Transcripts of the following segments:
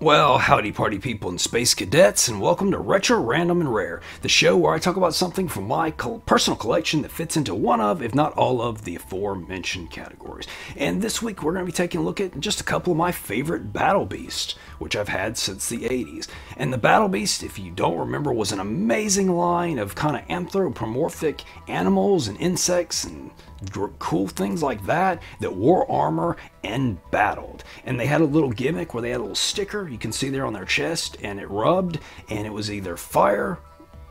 Well, howdy party people and space cadets, and welcome to Retro Random and Rare, the show where I talk about something from my personal collection that fits into one of, if not all of, the aforementioned categories. And this week we're going to be taking a look at just a couple of my favorite Battle Beasts, which I've had since the 80s. And the Battle Beast, if you don't remember, was an amazing line of kind of anthropomorphic animals and insects and cool things like that wore armor and battled. And they had a little gimmick where they had a little sticker you can see there on their chest, and it rubbed, and it was either fire,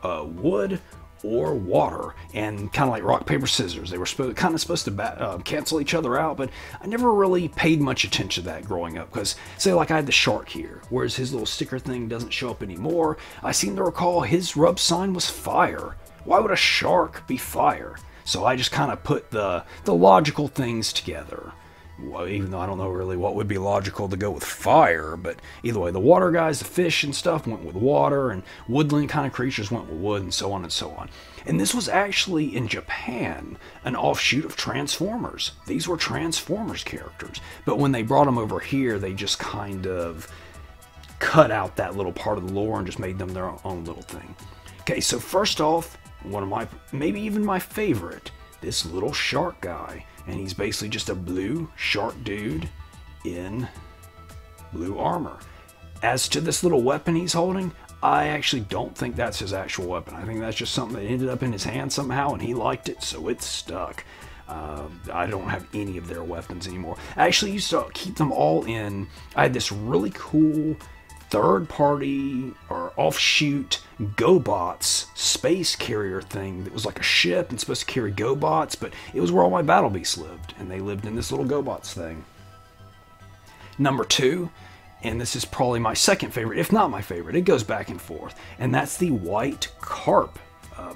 wood, or water, and kind of like rock paper scissors. They were kind of supposed to cancel each other out, but I never really paid much attention to that growing up, because say like I had the shark here, whereas his little sticker thing doesn't show up anymore. I seem to recall his rub sign was fire. Why would a shark be fire? So I just kind of put the logical things together. Well, even though I don't know really what would be logical to go with fire, but either way, the water guys, the fish and stuff went with water, and woodland kind of creatures went with wood, and so on and so on. And this was actually, in Japan, an offshoot of Transformers. These were Transformers characters, but when they brought them over here, they just kind of cut out that little part of the lore and just made them their own little thing. Okay, so first off, one of my, maybe even my favorite, this little shark guy. And he's basically just a blue shark dude in blue armor. As to this little weapon he's holding, I actually don't think that's his actual weapon. I think that's just something that ended up in his hand somehow, and he liked it, so it's stuck. I don't have any of their weapons anymore. I actually used to keep them all in. I had this really cool third-party or offshoot GoBots space carrier thing that was like a ship and supposed to carry GoBots, but it was where all my Battle Beasts lived, and they lived in this little GoBots thing. Number two, and this is probably my second favorite, if not my favorite, it goes back and forth, and that's the white carp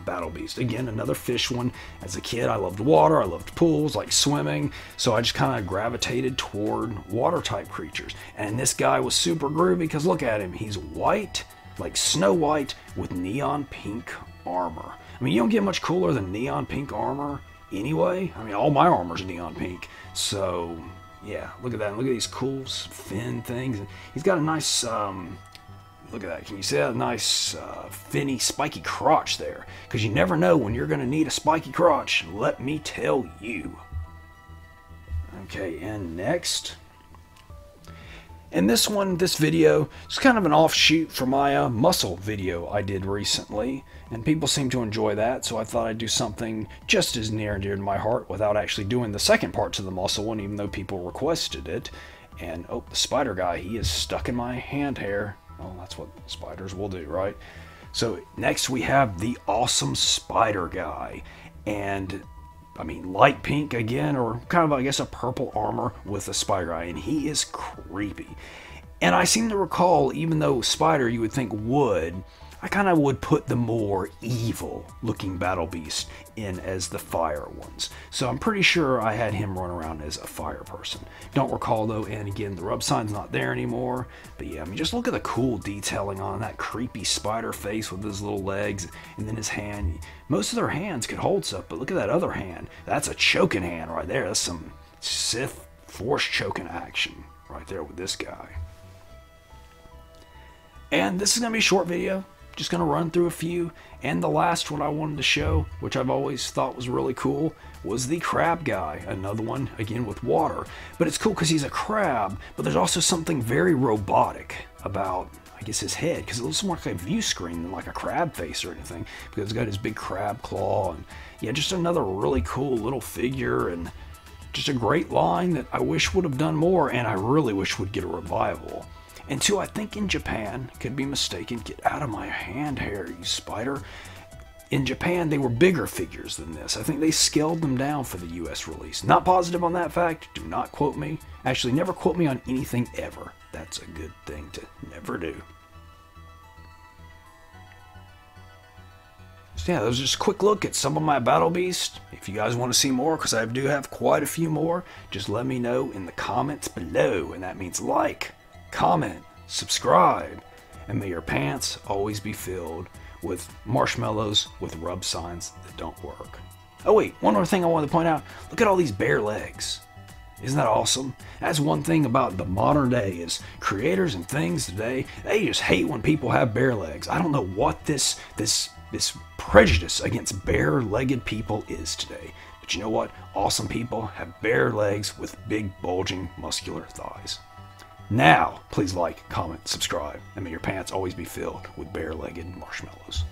Battle Beast. Again, another fish one. As a kid, I loved water, I loved pools, like swimming, so I just kind of gravitated toward water type creatures. And this guy was super groovy because look at him, he's white, like Snow White, with neon pink armor. I mean, you don't get much cooler than neon pink armor anyway. I mean, all my armor's neon pink, so yeah, look at that. Look at these cool fin things. He's got a nice look at that. Can you see that nice finny spiky crotch there? Because you never know when you're going to need a spiky crotch. Let me tell you. Okay, and next. And this one, this video, is kind of an offshoot from my muscle video I did recently. And people seem to enjoy that, so I thought I'd do something just as near and dear to my heart without actually doing the second part to the muscle one, even though people requested it. And, oh, the spider guy, he is stuck in my hand hair. Oh, that's what spiders will do, right? So next we have the awesome spider guy. And, I mean, light pink again, or kind of, I guess, a purple armor with a spider eye. And he is creepy. And I seem to recall, even though spider you would think would, I kind of would put the more evil looking Battle Beast in as the fire ones. So I'm pretty sure I had him run around as a fire person. Don't recall though, and again, the rub sign's not there anymore. But yeah, I mean, just look at the cool detailing on that creepy spider face with his little legs and then his hand. Most of their hands could hold stuff, but look at that other hand. That's a choking hand right there. That's some Sith force choking action right there with this guy. And this is going to be a short video. Just going to run through a few, and the last one I wanted to show, which I've always thought was really cool, was the crab guy. Another one, again, with water. But it's cool because he's a crab, but there's also something very robotic about, I guess, his head, because it looks more like a view screen than like a crab face or anything, because it's got his big crab claw, and yeah, just another really cool little figure, and just a great line that I wish would have done more, and I really wish would get a revival. And two, I think in Japan, could be mistaken, get out of my hand hair, you spider. In Japan, they were bigger figures than this. I think they scaled them down for the US release. Not positive on that fact, do not quote me. Actually, never quote me on anything ever. That's a good thing to never do. So yeah, that was just a quick look at some of my Battle Beasts. If you guys want to see more, because I do have quite a few more, just let me know in the comments below. And that means like, comment, subscribe, and may your pants always be filled with marshmallows with rub signs that don't work. Oh wait, one more thing I wanted to point out. Look at all these bare legs. Isn't that awesome? That's one thing about the modern day is creators and things today, they just hate when people have bare legs. I don't know what this prejudice against bare-legged people is today. But you know what? Awesome people have bare legs with big, bulging, muscular thighs. Now, please like, comment, subscribe, and may your pants always be filled with bare-legged marshmallows.